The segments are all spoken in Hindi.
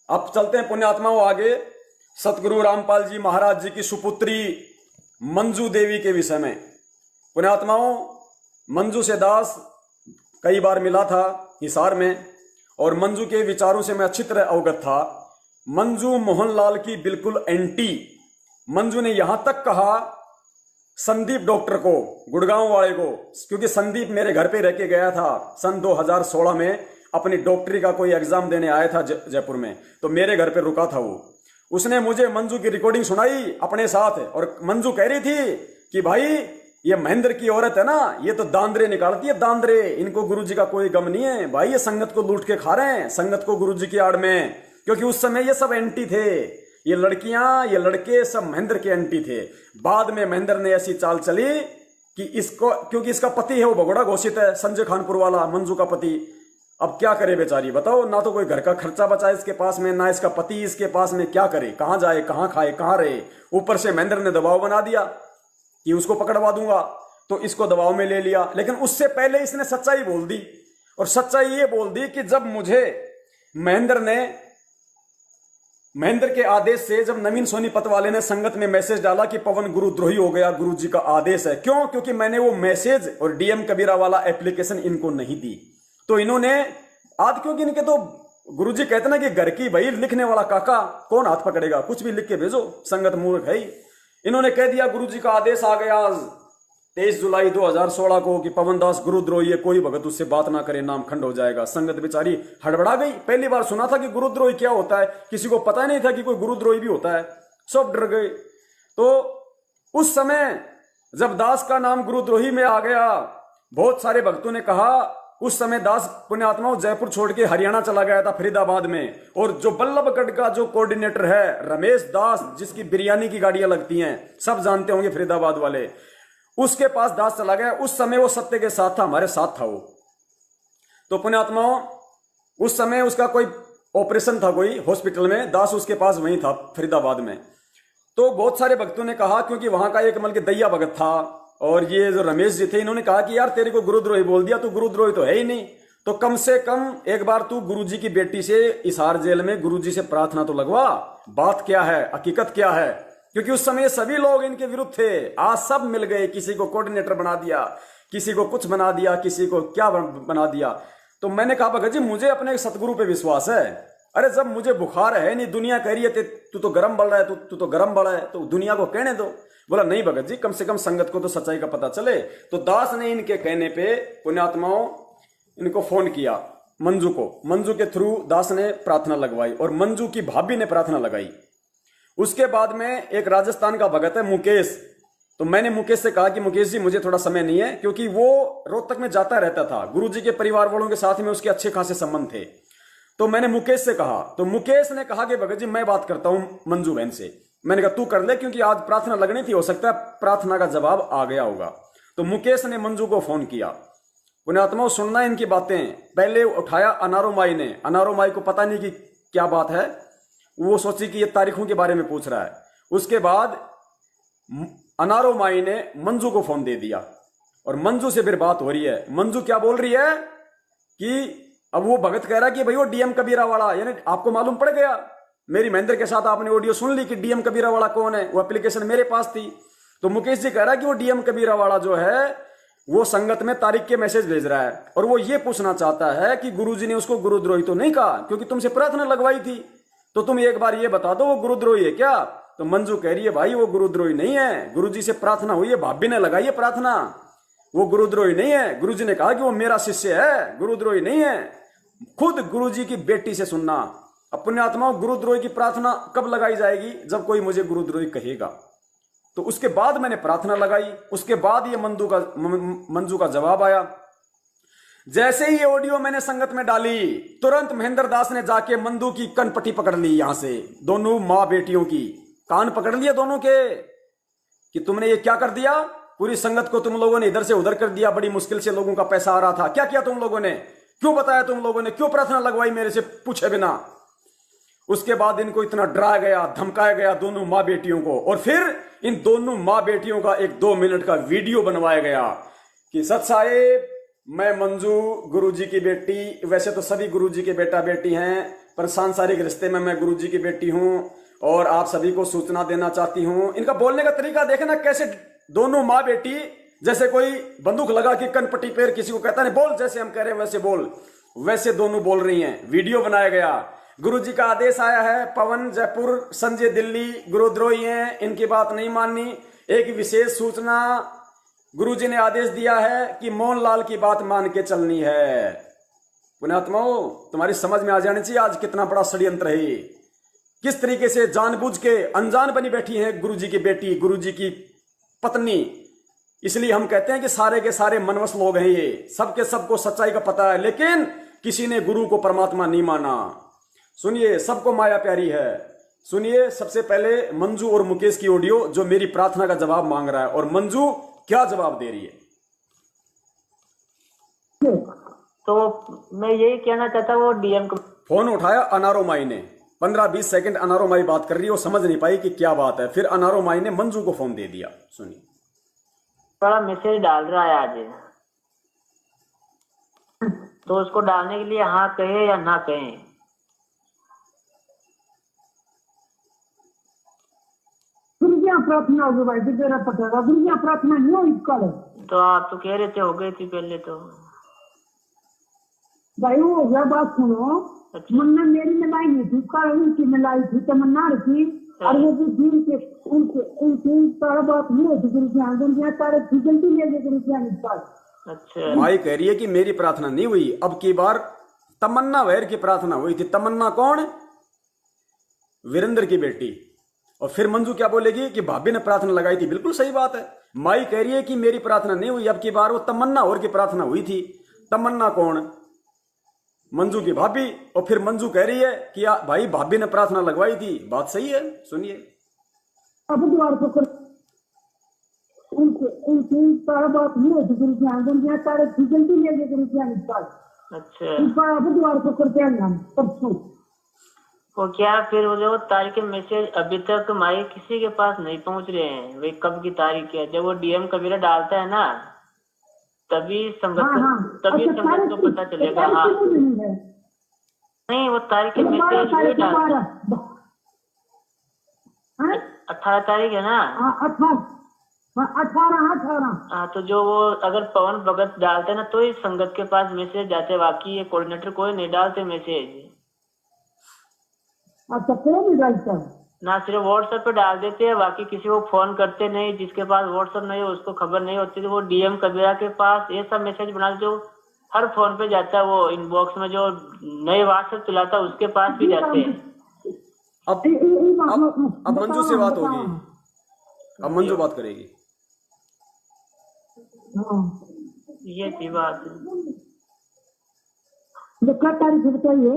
अब चलते हैं पुण्यात्माओं आगे सतगुरु रामपाल जी महाराज जी की सुपुत्री मंजू देवी के विषय में। पुण्यात्माओं, मंजू से दास कई बार मिला था हिसार में और मंजू के विचारों से मैं अच्छी तरह अवगत था। मंजू मोहनलाल की बिल्कुल एंटी। मंजू ने यहां तक कहा संदीप डॉक्टर को, गुड़गांव वाले को, क्योंकि संदीप मेरे घर पे रह के गया था सन 2016 में, अपनी डॉक्टरी का कोई एग्जाम देने आया था जयपुर में, तो मेरे घर पे रुका था वो। उसने मुझे मंजू की रिकॉर्डिंग सुनाई अपने साथ और मंजू कह रही थी कि भाई ये महेंद्र की औरत है ना, ये तो दांदरे निकालती है, दांदरे, इनको गुरुजी का कोई गम नहीं है भाई, ये संगत को लूट के खा रहे हैं, संगत को गुरुजी की आड़ में। क्योंकि उस समय ये सब एंटी थे, ये लड़कियां ये लड़के सब महेंद्र के एंटी थे। बाद में महेंद्र ने ऐसी चाल चली कि इसको, क्योंकि इसका पति है वो भगोड़ा घोषित है, संजय खानपुर वाला मंजू का पति। अब क्या करे बेचारी, बताओ, ना तो कोई घर का खर्चा बचा इसके पास में, ना इसका पति इसके पास में, क्या करे, कहां जाए, कहां खाए, कहां रहे। ऊपर से महेंद्र ने दबाव बना दिया कि उसको पकड़वा दूंगा, तो इसको दबाव में ले लिया। लेकिन उससे पहले इसने सच्चाई बोल दी, और सच्चाई ये बोल दी कि जब मुझे महेंद्र के आदेश से, जब नवीन सोनीपत वाले ने संगत में मैसेज डाला कि पवन गुरुद्रोही हो गया, गुरुजी का आदेश है, क्यों? क्योंकि मैंने वो मैसेज और डीएम कबीरा वाला एप्लीकेशन इनको नहीं दी, तो इन्होंने आज, क्योंकि इनके तो गुरुजी कहते ना कि घर की भाई लिखने वाला काका कौन हाथ पकड़ेगा, कुछ भी लिख के भेजो, संगत मूर्ख है ही। इन्होंने कह दिया गुरुजी का आदेश आ गया आज 23 जुलाई 2016 को कि पवन दास गुरुद्रोही है, कोई भगत उससे बात ना करे, नाम खंड हो जाएगा। संगत बेचारी हड़बड़ा गई, पहली बार सुना था कि गुरुद्रोही क्या होता है, किसी को पता नहीं था कि कोई गुरुद्रोही भी होता है, सब डर गए। तो उस समय जब दास का नाम गुरुद्रोही में आ गया, बहुत सारे भक्तों ने कहा, उस समय दास पुण्यात्माओं जयपुर छोड़ के हरियाणा चला गया था फरीदाबाद में, और जो बल्लभगढ़ का जो कोऑर्डिनेटर है रमेश दास, जिसकी बिरयानी की गाड़ियां लगती हैं, सब जानते होंगे फरीदाबाद वाले, उसके पास दास चला गया। उस समय वो सत्य के साथ था, हमारे साथ था वो। तो पुण्यात्माओं, उस समय उसका कोई ऑपरेशन था कोई हॉस्पिटल में, दास उसके पास वहीं था फरीदाबाद में। तो बहुत सारे भक्तों ने कहा, क्योंकि वहां का एक मतलब दैया भगत था और ये जो रमेश जी थे, इन्होंने कहा कि यार तेरे को गुरुद्रोही बोल दिया, तू गुरुद्रोही तो है ही नहीं, तो कम से कम एक बार तू गुरुजी की बेटी से हिसार जेल में गुरुजी से प्रार्थना तो लगवा, बात क्या है, हकीकत क्या है। क्योंकि उस समय सभी लोग इनके विरुद्ध थे, आज सब मिल गए, किसी को कोऑर्डिनेटर बना दिया, किसी को कुछ बना दिया, किसी को क्या बना दिया। तो मैंने कहा भगत जी मुझे अपने सतगुरु पे विश्वास है, अरे जब मुझे बुखार है नहीं, दुनिया कह रही है तू तो गर्म बढ़ रहा है, तू तो गर्म बढ़ा है, तो दुनिया को कहने दो। बोला नहीं भगत जी, कम से कम संगत को तो सच्चाई का पता चले। तो दास ने इनके कहने पे पुण्यात्माओं इनको फोन किया, मंजू को, मंजू के थ्रू दास ने प्रार्थना लगवाई और मंजू की भाभी ने प्रार्थना लगाई। उसके बाद में एक राजस्थान का भगत है मुकेश, तो मैंने मुकेश से कहा कि मुकेश जी मुझे थोड़ा समय नहीं है, क्योंकि वो रोहतक में जाता रहता था, गुरुजी के परिवार वालों के साथ में उसके अच्छे खासे संबंध थे। तो मैंने मुकेश से कहा, तो मुकेश ने कहा कि भगत जी मैं बात करता हूं मंजू बहन से। मैंने कहा तू कर ले, क्योंकि आज प्रार्थना लगनी थी, हो सकता है प्रार्थना का जवाब आ गया होगा। तो मुकेश ने मंजू को फोन किया। पुण्यात्माओं सुनना इनकी बातें। पहले उठाया अनारो माई ने, अनारो माई को पता नहीं कि क्या बात है, वो सोची कि ये तारीखों के बारे में पूछ रहा है। उसके बाद अनारो माई ने मंजू को फोन दे दिया और मंजू से फिर बात हो रही है। मंजू क्या बोल रही है कि अब वो भगत कह रहा है कि भाई वो डीएम कबीरा वाला, यानी आपको मालूम पड़ गया, मेरी महेंद्र के साथ आपने ऑडियो सुन ली कि डीएम कबीरा वाला कौन है, वो एप्लीकेशन मेरे पास थी। तो मुकेश जी कह रहा है कि वो डीएम कबीरा वाला जो है वो संगत में तारीख के मैसेज भेज रहा है और वो ये पूछना चाहता है कि गुरुजी ने उसको गुरुद्रोही तो नहीं कहा, क्योंकि तुमसे प्रार्थना लगवाई थी, तो तुम एक बार ये बता दो वो गुरुद्रोही है क्या। तो मंजू कह रही है भाई वो गुरुद्रोही नहीं है, गुरुजी से प्रार्थना हुई है, भाभी ने लगाई है प्रार्थना, वो गुरुद्रोही नहीं है। गुरुजी ने कहा कि वो मेरा शिष्य है, गुरुद्रोही नहीं है। खुद गुरुजी की बेटी से सुनना। अब पुण्यात्माओं गुरुद्रोही की प्रार्थना कब लगाई जाएगी, जब कोई मुझे गुरुद्रोही कहेगा। तो उसके बाद मैंने प्रार्थना लगाई, उसके बाद ये मंजू का जवाब आया। जैसे ही ये ऑडियो मैंने संगत में डाली, तुरंत महेंद्र दास ने जाके मंदू की कनपट्टी पकड़ ली, यहां से दोनों मां बेटियों की कान पकड़ लिए दोनों के, कि तुमने ये क्या कर दिया, पूरी संगत को तुम लोगों ने इधर से उधर कर दिया, बड़ी मुश्किल से लोगों का पैसा आ रहा था, क्या किया तुम लोगों ने, क्यों बताया तुम लोगों ने, क्यों प्रार्थना लगवाई मेरे से पूछे बिना। उसके बाद इनको इतना डराया गया, धमकाया गया दोनों मां बेटियों को, और फिर इन दोनों मां बेटियों का एक 2 मिनट का वीडियो बनवाया गया कि सत साहेब मैं मंजू गुरुजी की बेटी, वैसे तो सभी गुरुजी के बेटा बेटी हैं, पर सांसारिक रिश्ते में मैं गुरुजी की बेटी हूं और आप सभी को सूचना देना चाहती हूं। इनका बोलने का तरीका देखे ना, कैसे दोनों माँ बेटी जैसे कोई बंदूक लगा के कनपट्टी पैर किसी को कहता नहीं बोल, जैसे हम कह रहे हैं वैसे बोल, वैसे दोनों बोल रही हैं। वीडियो बनाया गया, गुरुजी का आदेश आया है, पवन जयपुर, संजय दिल्ली गुरुद्रोही हैं, इनकी बात नहीं माननी। एक विशेष सूचना, गुरुजी ने आदेश दिया है कि मोहनलाल की बात मान के चलनी है। पुण्यात्माओं, तुम्हारी समझ में आ जानी चाहिए आज कितना बड़ा षड्यंत्र है, किस तरीके से जानबूझ के अनजान बनी बैठी है गुरुजी की बेटी, गुरुजी की पत्नी। इसलिए हम कहते हैं कि सारे के सारे मनवस लोग हैं ये, सबके सबको सच्चाई का पता है, लेकिन किसी ने गुरु को परमात्मा नहीं माना। सुनिए, सबको माया प्यारी है। सुनिए सबसे पहले मंजू और मुकेश की ऑडियो, जो मेरी प्रार्थना का जवाब मांग रहा है, और मंजू क्या जवाब दे रही है। तो मैं यही कहना चाहता, वो डीएम को फोन उठाया अनारो माई ने, 15-20 सेकंड अनारो माई बात कर रही है, वो समझ नहीं पाई कि क्या बात है। फिर अनारो माई ने मंजू को फोन दे दिया। सुनिए, बड़ा मैसेज डाल रहा है आज, तो उसको डालने के लिए हाँ कहे या ना कहे। गुरुजिया प्रार्थना होगी भाई, तेरा पता है गुरुजिया प्रार्थना नहीं हुई कल। तो आप तो कह रहे थे हो गई थी पहले तो भाई वो हो गया, बात सुनो। अच्छा। मन में मेरी मिलाई नहीं थी, कल उनकी मिलाई थी, तमन्ना रखी, और वो भी दिन के उनकी सारा बात नहीं होती। गुरुजिया तारे जल्दी ले गए गुरुजिया के पास। अच्छा। माई कह रही है कि मेरी प्रार्थना नहीं हुई, अब की बार तमन्ना वैर की प्रार्थना हुई थी। तमन्ना कौन? वीरेंद्र की बेटी। और फिर मंजू क्या बोलेगी कि भाभी ने प्रार्थना लगाई थी। बिल्कुल सही बात है। माई कह रही है कि मेरी प्रार्थना नहीं हुई, अब की बार वो तमन्ना और की प्रार्थना हुई थी। तमन्ना कौन? मंजू की भाभी। और फिर मंजू कह रही है कि भाई भाभी ने प्रार्थना लगवाई थी। बात सही है, सुनिए। अब द्वार को उनकी सारा बात नहीं होती। गुरुजिया तारे जल्दी ले गए गुरुजिया के पास। अच्छा। अब द्वार को करते हैं परसों। वो क्या फिर वो जो तारीख के मैसेज अभी तक हमारे किसी के पास नहीं पहुंच रहे हैं, वे कब की तारीख है। जब वो डीएम कबीरा डालता है ना, तभी संगत तभी संगत को पता चलेगा। हाँ नहीं, वो तारीख के मैसेज वही डालता है। 18 तारीख है ना। 18। हाँ, तो जो वो अगर पवन भगत डालते हैं ना, तो ही संगत के पास मैसेज जाते। बाकी ये कोऑर्डिनेटर कोई नहीं डालते मैसेज। अच्छा, कौन नहीं डालता? ना सिर्फ व्हाट्सएप पे डाल देते हैं, बाकी किसी को फोन करते नहीं। जिसके पास व्हाट्सएप नहीं है उसको खबर नहीं होती। तो वो डीएम कबीरा के पास ये सब मैसेज बना जो हर फोन पे जाता है, वो इनबॉक्स में जो नए व्हाट्सएप चलाता है उसके पास भी जाते हैं। अब मंजू से बात होगी, अब मंजू बात करेगी। ये थी बात। क्या तारीख बताइए?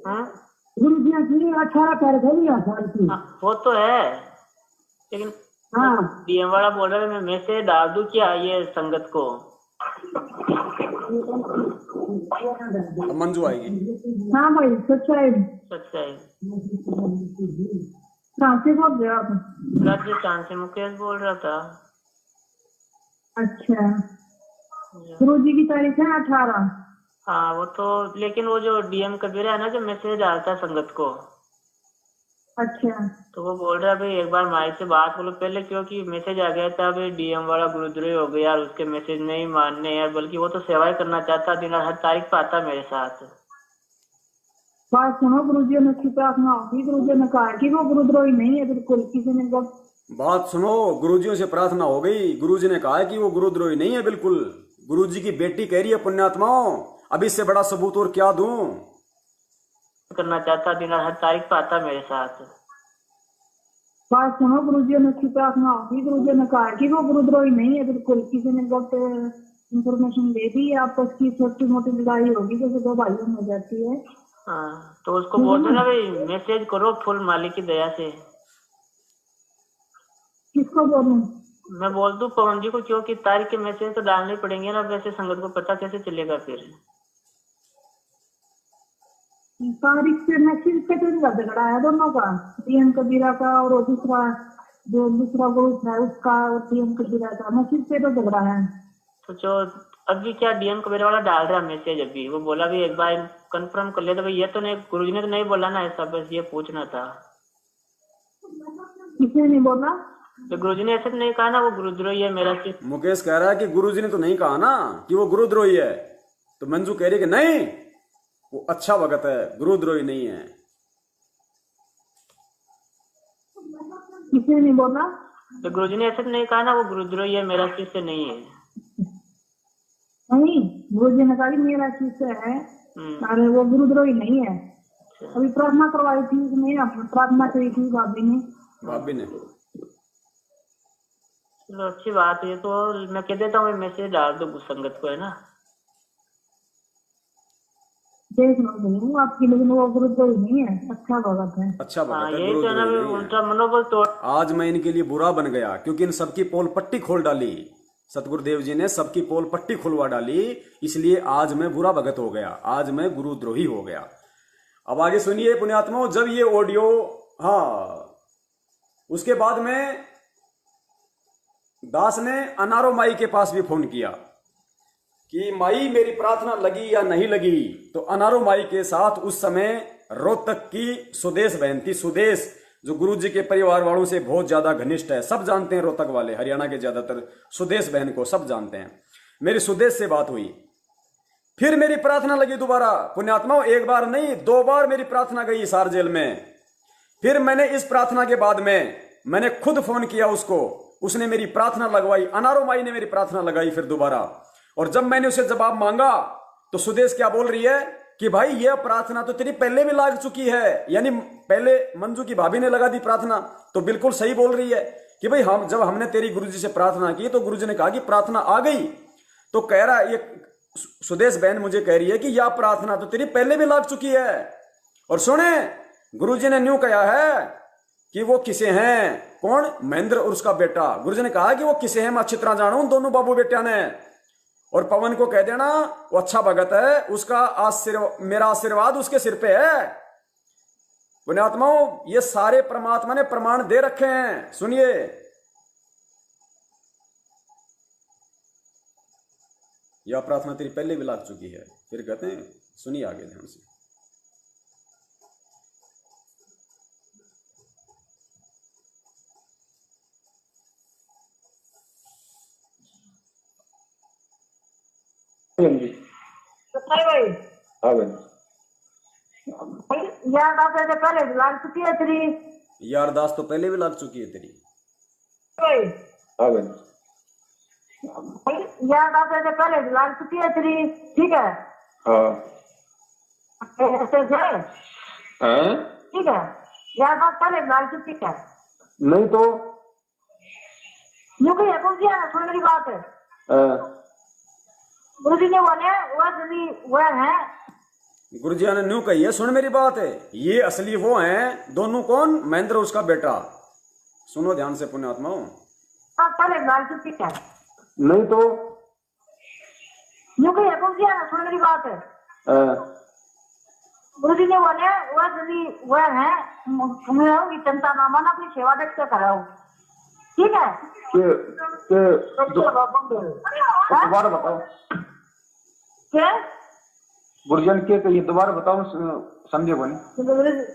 हाँ, गुरुजिया की 18 तारीख है। वो तो है, लेकिन हाँ, डीएम वाला बोल रहा है मैं मैसेज डाल दूं क्या ये संगत को। अब मंजू आएगी। हाँ भाई, सच्चाई सच्चाई। कहाँ से बोल रहे आप? राजस्थान से मुकेश बोल रहा था। अच्छा, गुरुजी की तारीख है 18। हाँ वो तो, लेकिन वो जो डीएम कबीरा है ना, जो मैसेज डालता है संगत को। अच्छा, तो वो बोल रहा है भाई एक बार माई से बात बोलो पहले, क्योंकि मैसेज आ गया था भाई डीएम वाला गुरुद्रोही हो गया यार, उसके मैसेज नहीं मानने यार। बल्कि वो तो सेवाएं करना चाहता, दिन हर तारीख पे आता मेरे साथ। बात सुनो, गुरुजी ने की प्रार्थना होगी। गुरुजी ने कहा कि वो गुरुद्रोही नहीं है बिल्कुल। किसी ने बात सुनो, गुरुजियों से प्रार्थना हो गई। गुरुजी ने कहा कि वो गुरुद्रोही नहीं है बिल्कुल। गुरुजी की बेटी कह रही है पुण्यात्माओं, अब इससे बड़ा सबूत और क्या दूं। करना चाहता, दिन हर तारीख पे आता मेरे साथ। बात सुनो, गुरुजी ने की प्रार्थना होगी। गुरुजी ने कहा कि वो गुरुद्रोही नहीं है बिल्कुल। किसी ने गलत इंफॉर्मेशन दे दी, आपस की छोटी मोटी लड़ाई होगी जैसे दो भाइयों में हो जाती है। हाँ, तो उसको बोल देना भाई मैसेज करो फुल मालिक की दया से। किसको बोलूं? मैं बोल दूं पवन जी को, क्योंकि तारीख के मैसेज तो डालने पड़ेंगे ना, वैसे संगत को पता कैसे चलेगा फिर। तारीख से मैसेज पे तो झगड़ा है दोनों का, डीएम कबीरा का और दूसरा जो दूसरा ग्रुप है उसका, और डीएम कबीरा का मैसेज पे तो झगड़ा है। तो जो अभी क्या डीएम कबीरा वाला डाल रहा मैसेज, अभी वो बोला भी एक बार कंफर्म कर ले, तो भाई ये तो नहीं, गुरुजी ने तो नहीं बोला ना ऐसा, बस ये पूछना था। किसने नहीं बोला? तो गुरुजी ने ऐसे तो नहीं कहा ना वो गुरुद्रोही है मेरा सिर्फ। मुकेश कह रहा है कि गुरुजी ने तो नहीं कहा ना कि वो गुरुद्रोही है, तो मंजू कह रही है कि नहीं वो अच्छा भगत है, गुरुद्रोही नहीं है। किसने नहीं बोला? तो गुरुजी ने ऐसे तो नहीं कहा ना वो गुरुद्रोही है मेरा शिष्य नहीं है। नहीं, गुरुजी ने कहा कि मेरा शिष्य है, अरे वो गुरुद्रोही नहीं है। अभी प्रार्थना करवाई थी उसने, प्रार्थना करी थी भाभी ने। चलो अच्छी बात है, तो मैं कह देता हूँ मैसेज डाल दो संगत को, है ना। देख लो आपकी, लेकिन वो गुरुद्रोही नहीं है, अच्छा भगत है। अच्छा भगत है, यही तो ना, गुरुद्रोही नहीं है। उनका मनोबल तोड़। आज मैं इनके लिए बुरा बन गया क्योंकि इन सबकी पोल पट्टी खोल डाली, सतगुरुदेव जी ने सबकी पोल पट्टी खुलवा डाली, इसलिए आज मैं बुरा भगत हो गया, आज मैं गुरुद्रोही हो गया। अब आगे सुनिए पुण्यात्माओं, जब ये ऑडियो, हाँ, उसके बाद में दास ने अनारो माई के पास भी फोन किया कि माई मेरी प्रार्थना लगी या नहीं लगी। तो अनारो माई के साथ उस समय रोहतक की सुदेश बहन थी, सुदेश जो गुरुजी के परिवार वालों से बहुत ज्यादा घनिष्ठ है, सब जानते हैं रोहतक वाले, हरियाणा के ज्यादातर सुदेश बहन को सब जानते हैं। मेरी सुदेश से बात हुई, फिर मेरी प्रार्थना लगी दोबारा। पुण्यात्माओं, एक बार नहीं 2 बार मेरी प्रार्थना गई हिसार जेल में। फिर मैंने इस प्रार्थना के बाद में मैंने खुद फोन किया उसको, उसने मेरी प्रार्थना लगवाई, अनारो माई ने मेरी प्रार्थना लगाई फिर दोबारा। और जब मैंने उसे जवाब मांगा तो सुदेश क्या बोल रही है कि भाई यह प्रार्थना तो तेरी पहले भी लग चुकी है, यानी पहले मंजू की भाभी ने लगा दी प्रार्थना। तो बिल्कुल सही बोल रही है कि भाई हम जब हमने तेरी गुरुजी से प्रार्थना की तो गुरुजी ने कहा कि प्रार्थना आ गई। तो कह रहा ये सुदेश बहन मुझे कह रही है कि यह प्रार्थना तो तेरी पहले भी लग चुकी है। और सुने, गुरुजी ने न्यू कहा है कि वो किसे हैं, कौन, महेंद्र और उसका बेटा। गुरुजी ने कहा कि वो किसे हैं मैं अच्छी तरह जानू, दोनों बाबू बेटिया ने। और पवन को कह देना वो अच्छा भगत है, उसका मेरा आशीर्वाद उसके सिर पे है। पुण्यात्माओं, ये सारे परमात्मा ने प्रमाण दे रखे हैं, सुनिए। यह प्रार्थना तेरी पहले भी लग चुकी है। फिर कहते हैं, सुनिए आगे ध्यान से। भाई यार बात है, पहले लग चुकी है तेरी। यार दास तो पहले भी लग चुकी है तेरी। यार बात है, पहले लग चुकी है तेरी, ठीक है। ठीक है, यार बात पहले लग चुकी है। नहीं तो यूं कहीं कौन सी है, सुन मेरी बात है। गुरुजी ने बोले वो है। गुरुजी ने न्यू कही है, सुन मेरी बात है, ये असली वो हैं दोनों, कौन, महेंद्र और उसका बेटा। सुनो ध्यान से पुण्यात्माओं। पहले लग चुकी है। नहीं तो यूं कहीं कौन सी है, सुन मेरी बात है। गुरुजी ने बोले वो है, तुम्हें चिंता ना माना, अपनी सेवा देख के कराओ, ठीक है। दोबारा बताओ क्या गुरुजन के कहिए, दोबारा बताओ, समझे बने।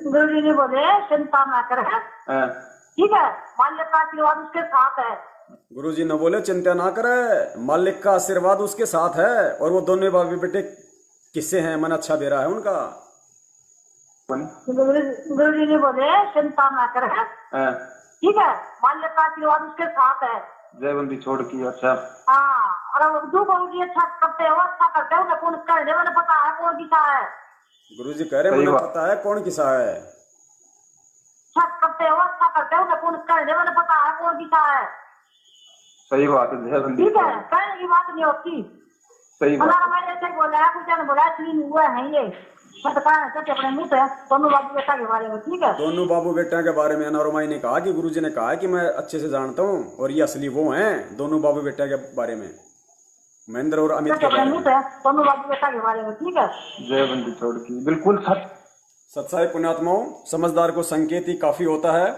गुरुजी ने बोले चिंता ना करे, ठीक है, मालिक का आशीर्वाद उसके साथ है। गुरुजी ने बोले चिंता ना करे, मालिक का आशीर्वाद उसके साथ है। और वो दोनों बाबू बेटे किससे हैं, मन अच्छा दे रहा है उनका। गुरुजी ने बोले चिंता ना करे, ठीक है, मालिक का आशीर्वाद उसके साथ है। जयबंदी छोड़ की, अच्छा। हाँ, और जो गुरुजी अच्छा करते हो, अच्छा करते हो, कौन कर दे, मैंने पता है कौन किसा है। गुरुजी कह रहे मुझे पता है कौन किसा है। अच्छा करते हो, अच्छा करते हो, कौन कर दे, मैंने पता है कौन किसा है। सही बात है जयबंदी, ठीक है, कहने की बात नहीं होती। सही बात। मैंने ऐसे बोला, कुछ ने बोला हुआ है ये, मैं तो कहा अपने मुंह से दोनों बाबू बेटा के बारे में, ठीक है। दोनों बाबू बेटा के बारे में अनारोमाई ने कहा कि गुरुजी ने कहा कि मैं अच्छे से जानता हूँ, और ये असली वो हैं दोनों बाबू बेटा के बारे में, महेंद्र और अमित के बारे में, दोनों बाबू बेटा के बारे में, ठीक है। जयबंदी छोड़ की, बिल्कुल सच। सत्साई पुण्यात्माओं, समझदार को संकेत ही काफी होता है।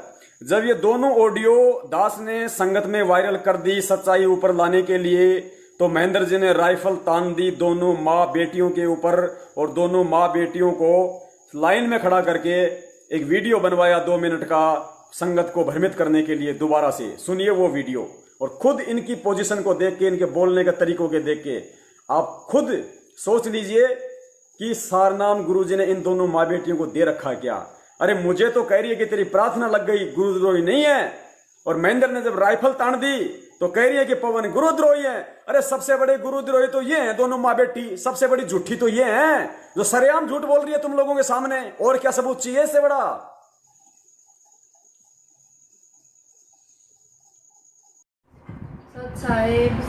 जब ये दोनों ऑडियो दास ने संगत में वायरल कर दी सच्चाई ऊपर लाने के लिए, तो महेंद्र जी ने राइफल तान दी दोनों माँ बेटियों के ऊपर और दोनों माँ बेटियों को लाइन में खड़ा करके एक वीडियो बनवाया 2 मिनट का संगत को भ्रमित करने के लिए। दोबारा से सुनिए वो वीडियो और खुद इनकी पोजीशन को देख के, इनके बोलने के तरीकों के देख के आप खुद सोच लीजिए कि सारनाम गुरुजी ने इन दोनों माँ बेटियों को दे रखा क्या। अरे मुझे तो कह रही है कि तेरी प्रार्थना लग गई, गुरुद्रोही नहीं है। और महेंद्र ने जब राइफल तान दी तो कह रही है कि पवन गुरुद्रोही है। अरे सबसे बड़े गुरुद्रोही तो ये हैं दोनों माँ बेटी, सबसे बड़ी झूठी तो ये हैं जो सरेआम झूठ बोल रही है तुम लोगों के सामने। और क्या सबूत चाहिए इससे बड़ा? सत साहेब,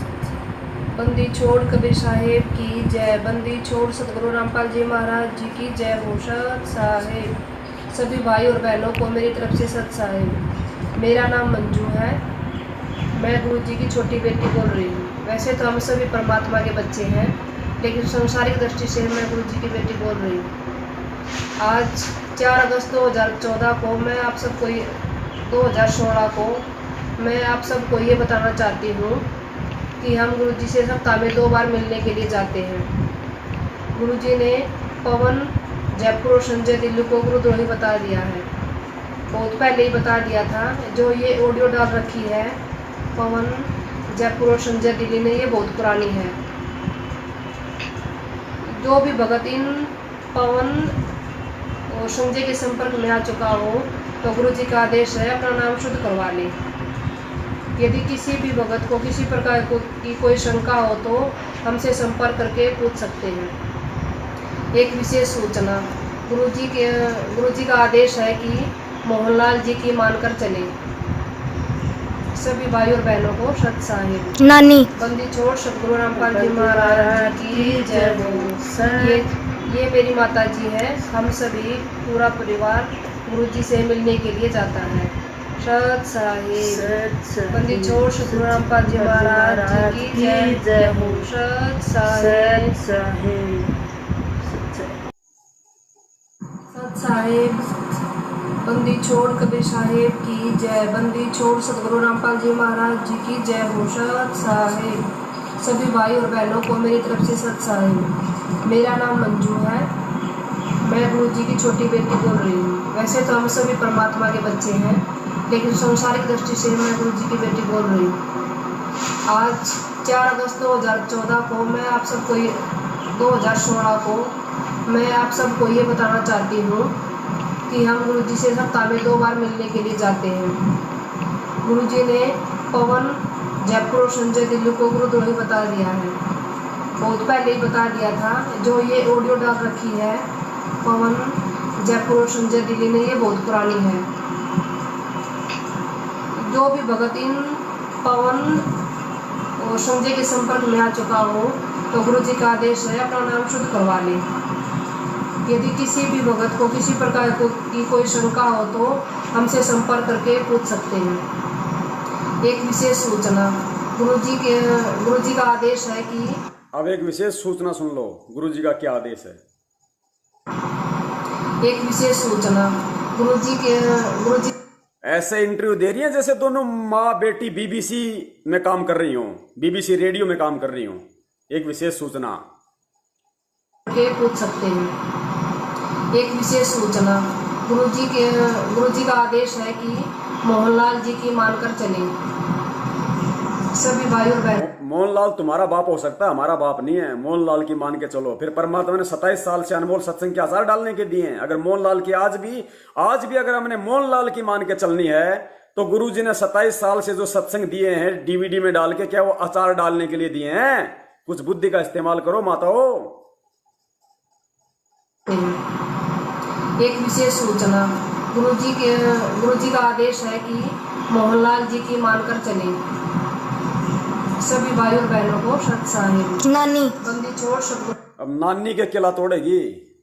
बंदी छोड़ कबीर साहेब की जय। बंदी छोड़ सतगुरु रामपाल जी महाराज जी की जय हो। सत साहेब, सभी भाई और बहनों को मेरी तरफ से सत साहेब। मेरा नाम मंजू है, मैं गुरु जी की छोटी बेटी बोल रही हूँ। वैसे तो हम सभी परमात्मा के बच्चे हैं, लेकिन संसारिक दृष्टि से मैं गुरु जी की बेटी बोल रही हूँ। आज 4 अगस्त 2014 को मैं आप सबको 2016 को मैं आप सबको ये बताना चाहती हूँ कि हम गुरु जी से सप्ताह में 2 बार मिलने के लिए जाते हैं। गुरु जी ने पवन जयपुर और संजय दिल्ली को गुरुद्रोही बता दिया है, बहुत पहले ही बता दिया था। जो ये ऑडियो डाल रखी है पवन जयपुर और संजय दिल्ली ने, ये बहुत पुरानी है। जो भी भगत इन पवन और संजय के संपर्क में आ चुका हो तो गुरु जी का आदेश है अपना नाम शुद्ध करवा ले। यदि किसी भी भगत को किसी प्रकार की कोई शंका हो तो हमसे संपर्क करके पूछ सकते हैं। एक विशेष सूचना, गुरु जी का आदेश है कि मोहनलाल जी की मानकर चले। सभी भाई और बहनों को सत साहिब। नानी बंदी छोड़ सतगुरु रामपाल जी महाराज की जय हो। ये मेरी माता जी है। हम सभी पूरा परिवार गुरु जी से मिलने के लिए जाता है। सत साहिब। बंदी छोड़ सतगुरु रामपाल जी महाराज जी की जय हो। सत साहिब। सत साहिब, बंदी छोड़ कबीर साहेब की जय। बंदी छोड़ सतगुरु रामपाल जी महाराज जी की जय हो। सत साहिब। सभी भाई और बहनों को मेरी तरफ से सत साहिब। मेरा नाम मंजू है, मैं गुरु जी की छोटी बेटी बोल रही हूँ। वैसे तो हम सभी परमात्मा के बच्चे हैं, लेकिन संसारिक दृष्टि से मैं गुरु जी की बेटी बोल रही हूँ। आज 4 अगस्त 2014 को मैं आप सबको 2016 को मैं आप सबको ये बताना चाहती हूँ कि हम गुरु जी से सप्ताह में 2 बार मिलने के लिए जाते हैं। गुरु जी ने पवन जयपुर और संजय दिल्ली को गुरुद्रोही बता दिया है, बहुत पहले ही बता दिया था। जो ये ऑडियो डाल रखी है पवन जयपुर और संजय दिल्ली ने, ये बहुत पुरानी है। जो भी भगत इन पवन और संजय के संपर्क में आ चुका हो तो गुरु जी का आदेश है अपना नाम शुद्ध करवा ले। यदि किसी भी भगत को किसी प्रकार की कोई शंका हो तो हमसे संपर्क करके पूछ सकते हैं। एक विशेष सूचना, गुरु जी का आदेश है कि अब एक विशेष सूचना सुन लो, गुरु जी का क्या आदेश है। एक विशेष सूचना, गुरु जी ऐसे इंटरव्यू दे रही हैं जैसे दोनों माँ बेटी बीबीसी में काम कर रही हूँ, बीबीसी रेडियो में काम कर रही हूँ। एक विशेष सूचना के पूछ सकते हैं। एक विशेष सूचना, गुरु जी का आदेश है कि मोहनलाल जी की मानकर चले। सभी भाई और बहन। मोहनलाल तुम्हारा बाप हो सकता है, हमारा बाप नहीं है। मोहनलाल की मान के चलो। फिर परमात्मा ने 27 साल से अनमोल सत्संग के आसार डालने के दिए हैं। अगर मोहनलाल की आज भी अगर हमने मोहनलाल की मान के चलनी है तो गुरु जी ने 27 साल से जो सत्संग दिए हैं डीवीडी में डाल के, क्या वो अचार डालने के लिए दिए हैं? कुछ बुद्धि का इस्तेमाल करो माताओं। एक विशेष सूचना, गुरु जी का आदेश है कि मोहनलाल जी की मानकर चले। सभी भाई और बहनों को सत साहिब। नानी बंदी छोड़ सतगुरु। अब नानी के किला तोड़ेगी,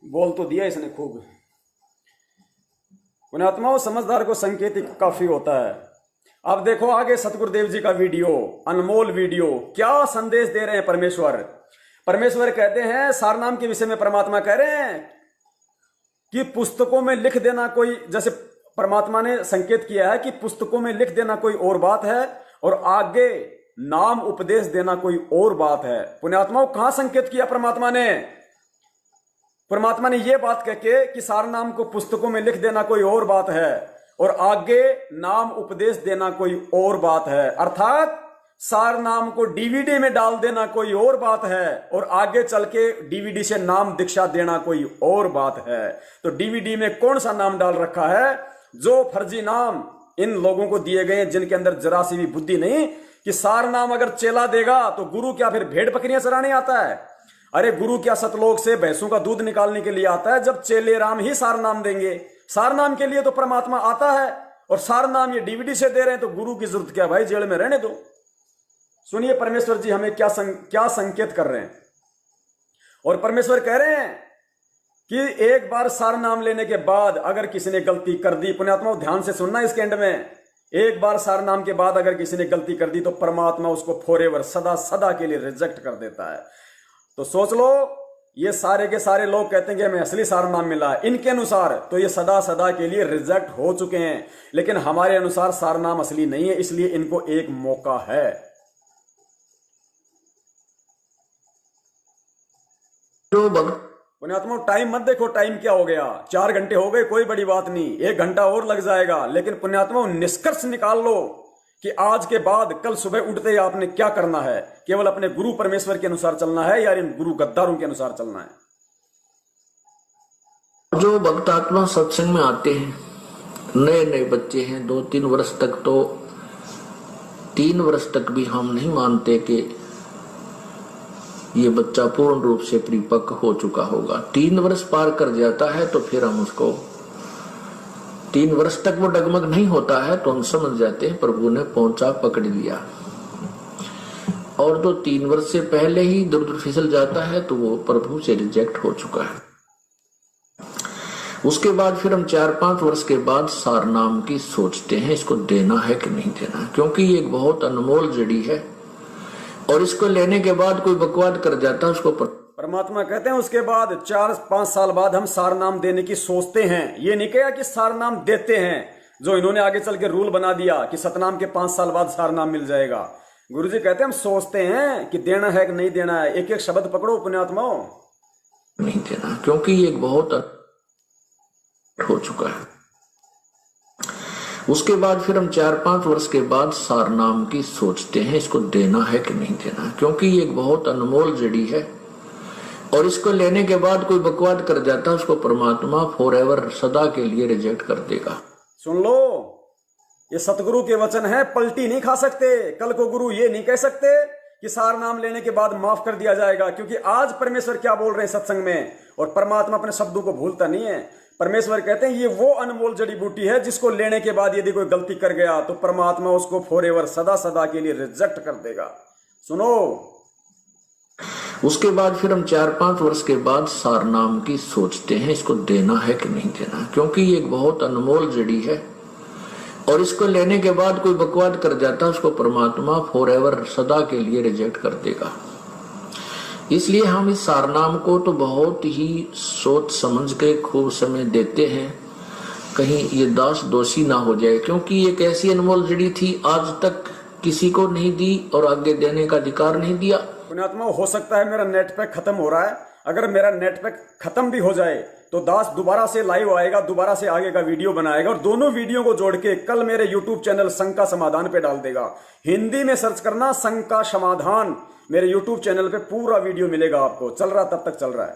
बोल तो दिया इसने खूब। पुण्यात्माओं, समझदार को संकेत काफी होता है। अब देखो आगे सतगुरुदेव जी का वीडियो, अनमोल वीडियो, क्या संदेश दे रहे हैं परमेश्वर कहते हैं सारनाम के विषय में परमात्मा कह रहे हैं कि पुस्तकों में लिख देना कोई, जैसे परमात्मा ने संकेत किया है कि पुस्तकों में लिख देना कोई और बात है और आगे नाम उपदेश देना कोई और बात है। पुण्यात्माओं, कहां संकेत किया परमात्मा ने? परमात्मा ने यह बात कह के कि सार नाम को पुस्तकों में लिख देना कोई और बात है और आगे नाम उपदेश देना कोई और बात है। अर्थात सार नाम को डीवीडी में डाल देना कोई और बात है और आगे चल के डीवीडी से नाम दीक्षा देना कोई और बात है। तो डीवीडी में कौन सा नाम डाल रखा है? जो फर्जी नाम इन लोगों को दिए गए जिनके अंदर जरा सी भी बुद्धि नहीं कि सार नाम अगर चेला देगा तो गुरु क्या फिर भेड़ बकरियां चराने आता है? अरे गुरु क्या सतलोक से भैंसों का दूध निकालने के लिए आता है? जब चेले राम ही सार नाम देंगे। सार नाम के लिए तो परमात्मा आता है और सार नाम ये डीवीडी से दे रहे हैं, तो गुरु की जरूरत क्या भाई? जेल में रहने दो। सुनिए परमेश्वर जी हमें क्या संकेत कर रहे हैं। और परमेश्वर कह रहे हैं कि एक बार सार नाम लेने के बाद अगर किसी ने गलती कर दी, पुण्यात्माओं ध्यान से सुनना इसके एंड में, एक बार सार नाम के बाद अगर किसी ने गलती कर दी तो परमात्मा उसको फॉरएवर सदा सदा के लिए रिजेक्ट कर देता है। तो सोच लो, ये सारे के सारे लोग कहते हैं कि हमें असली सार नाम मिला है, इनके अनुसार तो ये सदा सदा के लिए रिजेक्ट हो चुके हैं, लेकिन हमारे अनुसार सार नाम असली नहीं है, इसलिए इनको एक मौका है। जो भक्त पुण्यात्मा टाइम मत देखो, टाइम क्या हो गया, 4 घंटे हो गए, कोई बड़ी बात नहीं, 1 घंटा और लग जाएगा, लेकिन पुण्यात्मा निष्कर्ष निकाल लो कि आज के बाद कल सुबह उठते ही आपने क्या करना है। केवल अपने गुरु परमेश्वर के अनुसार चलना है या इन गुरु गद्दारों के अनुसार चलना है? जो भक्त आत्मा सत्संग में आते हैं, नए नए बच्चे हैं, 2-3 वर्ष तक, तो 3 वर्ष तक भी हम नहीं मानते कि ये बच्चा पूर्ण रूप से परिपक्व हो चुका होगा। 3 वर्ष पार कर जाता है तो फिर हम उसको, 3 वर्ष तक वो डगमग नहीं होता है तो हम समझ जाते हैं प्रभु ने पहुंचा पकड़ लिया। और तो 3 वर्ष से पहले ही दूर दूर फिसल जाता है तो वो प्रभु से रिजेक्ट हो चुका है। उसके बाद फिर हम 4-5 वर्ष के बाद सार नाम की सोचते हैं, इसको देना है कि नहीं देना, क्योंकि ये एक बहुत अनमोल जड़ी है और इसको लेने के बाद कोई बकवाद कर जाता है उसको परमात्मा कहते हैं उसके बाद 4-5 साल बाद हम सार नाम देने की सोचते हैं। ये नहीं कहा कि सार नाम देते हैं, जो इन्होंने आगे चल के रूल बना दिया कि सतनाम के 5 साल बाद सार नाम मिल जाएगा। गुरुजी कहते हैं हम सोचते हैं कि देना है कि नहीं देना है। एक एक शब्द पकड़ो पुण्यात्माओं, नहीं देना, क्योंकि ये बहुत हो चुका है। उसके बाद फिर हम 4-5 वर्ष के बाद सार नाम की सोचते हैं, इसको देना है कि नहीं देना, क्योंकि ये एक बहुत अनमोल जड़ी है और इसको लेने के बाद कोई बकवाद कर जाता है उसको परमात्मा फॉरएवर सदा के लिए रिजेक्ट कर देगा। सुन लो, ये सतगुरु के वचन है, पलटी नहीं खा सकते। कल को गुरु ये नहीं कह सकते कि सार नाम लेने के बाद माफ कर दिया जाएगा, क्योंकि आज परमेश्वर क्या बोल रहे हैं सत्संग में, और परमात्मा अपने शब्दों को भूलता नहीं है। परमेश्वर कहते हैं ये वो अनमोल जड़ी बूटी है जिसको लेने के बाद यदि कोई गलती कर गया तो परमात्मा उसको फॉरएवर सदा सदा के लिए रिजेक्ट कर देगा। सुनो, उसके बाद फिर हम 4-5 वर्ष के बाद सार नाम की सोचते हैं, इसको देना है कि नहीं देना, क्योंकि ये एक बहुत अनमोल जड़ी है और इसको लेने के बाद कोई बकवाद कर जाता है उसको परमात्मा फॉरएवर सदा के लिए रिजेक्ट कर देगा। इसलिए हम इस सार नाम को तो बहुत ही सोच समझ के खूब समय देते हैं, कहीं ये दास दोषी ना हो जाए, क्योंकि ये एक ऐसी अनमोल जड़ी थी, आज तक किसी को नहीं दी और आगे देने का अधिकार नहीं दिया। पुण्यात्मा हो सकता है मेरा नेट पैक खत्म हो रहा है, अगर मेरा नेट पैक खत्म भी हो जाए तो दास दोबारा से लाइव आएगा, दोबारा से आगे का वीडियो बनाएगा और दोनों वीडियो को जोड़ के कल मेरे यूट्यूब चैनल संघ का समाधान पे डाल देगा। हिंदी में सर्च करना संघ का समाधान, मेरे यूट्यूब चैनल पे पूरा वीडियो मिलेगा आपको। चल रहा तब तक चल रहा है।